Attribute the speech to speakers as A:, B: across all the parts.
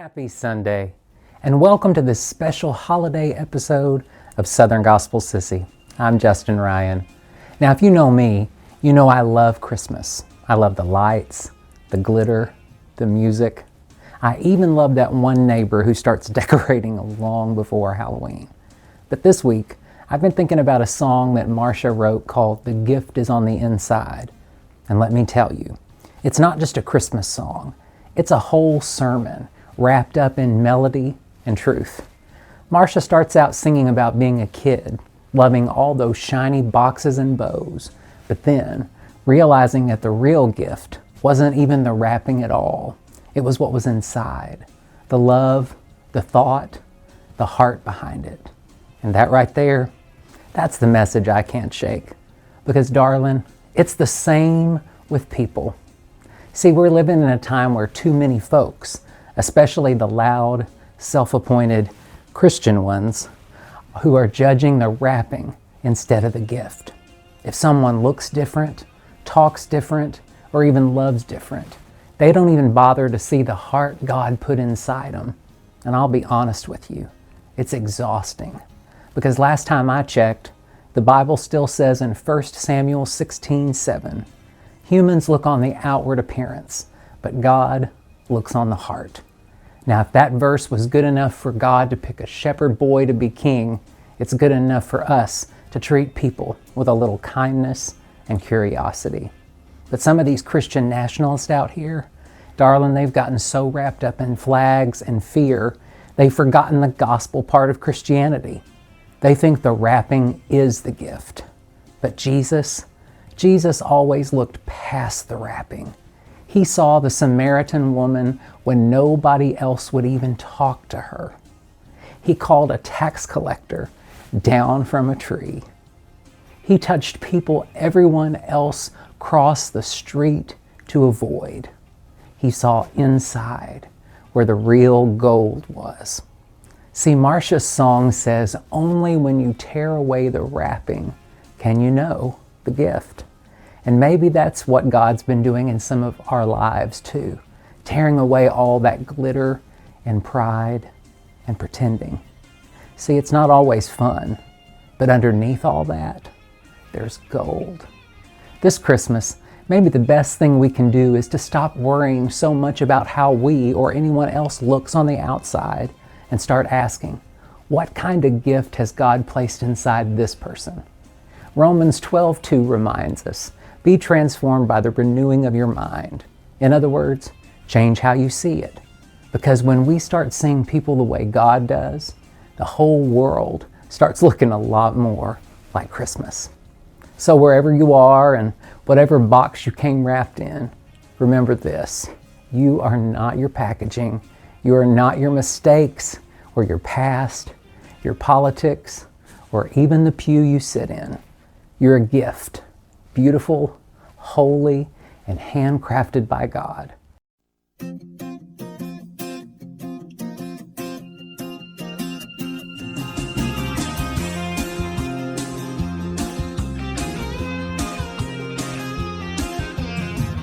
A: Happy Sunday, and welcome to this special holiday episode of Southern Gospel Sissy. I'm Justin Ryan. Now, if you know me, you know I love Christmas. I love the lights, the glitter, the music. I even love that one neighbor who starts decorating long before Halloween. But this week, I've been thinking about a song that Marsha wrote called "The Gift Is on the Inside." And let me tell you, it's not just a Christmas song. It's a whole sermon wrapped up in melody and truth. Marsha starts out singing about being a kid, loving all those shiny boxes and bows, but then realizing that the real gift wasn't even the wrapping at all. It was what was inside, the love, the thought, the heart behind it. And that right there, that's the message I can't shake. Because darling, it's the same with people. See, we're living in a time where too many folks, especially the loud, self-appointed Christian ones, who are judging the wrapping instead of the gift. If someone looks different, talks different, or even loves different, they don't even bother to see the heart God put inside them. And I'll be honest with you, it's exhausting. Because last time I checked, the Bible still says in 1 Samuel 16:7, humans look on the outward appearance, but God looks on the heart. Now, if that verse was good enough for God to pick a shepherd boy to be king, it's good enough for us to treat people with a little kindness and curiosity. But some of these Christian nationalists out here, darling, they've gotten so wrapped up in flags and fear, they've forgotten the gospel part of Christianity. They think the wrapping is the gift. But Jesus always looked past the wrapping. He saw the Samaritan woman when nobody else would even talk to her. He called a tax collector down from a tree. He touched people everyone else crossed the street to avoid. He saw inside where the real gold was. See, Marsha's song says, only when you tear away the wrapping can you know the gift. And maybe that's what God's been doing in some of our lives too, tearing away all that glitter and pride and pretending. See, it's not always fun, but underneath all that, there's gold. This Christmas, maybe the best thing we can do is to stop worrying so much about how we or anyone else looks on the outside and start asking, what kind of gift has God placed inside this person? Romans 12:2 reminds us, be transformed by the renewing of your mind. In other words, change how you see it. Because when we start seeing people the way God does, the whole world starts looking a lot more like Christmas. So wherever you are and whatever box you came wrapped in, remember this, you are not your packaging, you are not your mistakes or your past, your politics, or even the pew you sit in. You're a gift. Beautiful, holy, and handcrafted by God.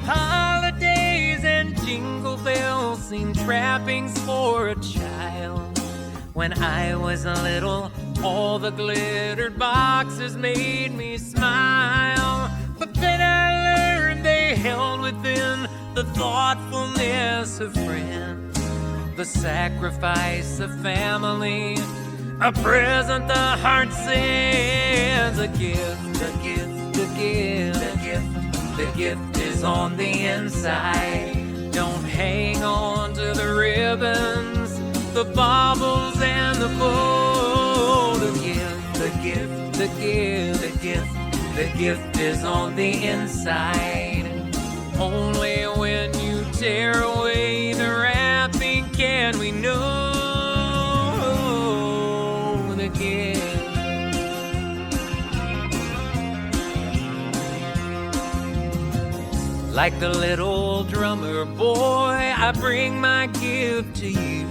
B: Holidays and jingle bells seem trappings for a child. When I was little, all the glittered boxes made me smile. But then I learned they held within the thoughtfulness of friends, the sacrifice of family, a present the heart sends, a gift, a gift, a gift, a gift. The gift is on the inside. Don't hang on to the ribbons, the baubles and the bow. The gift, the gift, the gift, the gift. The gift is on the inside. Only when you tear away the wrapping can we know the gift. Like the little drummer boy, I bring my gift to you.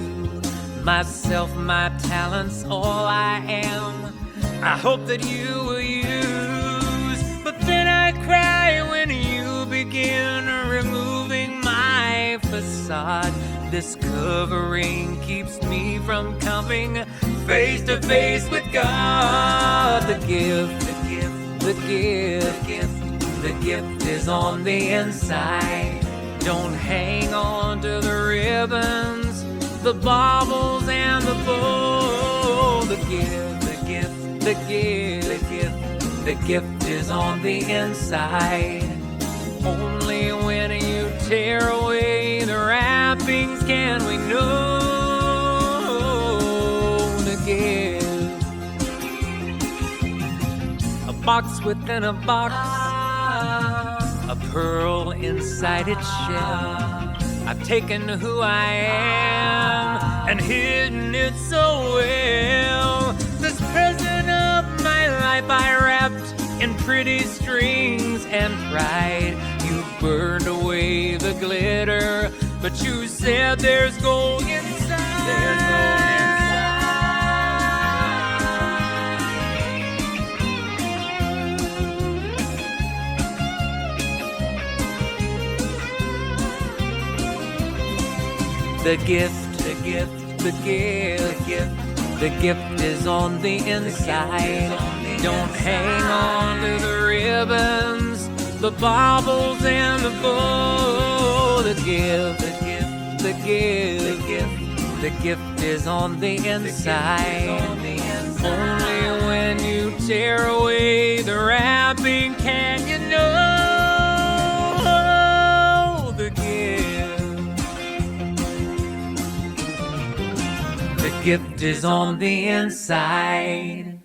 B: Myself, my talents, all I am, I hope that you will use. But then I cry when you begin removing my facade. This could covering keeps me from coming face to face with God. The gift, the gift, the gift, the gift, the gift is on the inside. Don't hang on to the ribbons, the baubles, and the bow. The gift, the gift, the gift, the gift, the gift is on the inside. Only when you tear away the wrappings can we know the gift. A box within a box, a pearl inside its shell. I've taken who I am and hidden it so well. This present of my life I wrapped in pretty strings and pride. You burned away the glitter, but you said there's gold inside. There's gold inside. The gift, the gift, the gift, the gift, the gift is on the inside. Don't hang on to the ribbons, the baubles, and the bow. The gift, the gift, the gift, the gift, the gift is on the inside. Only when you tear away the wrapping can you know the gift. The gift is on the inside.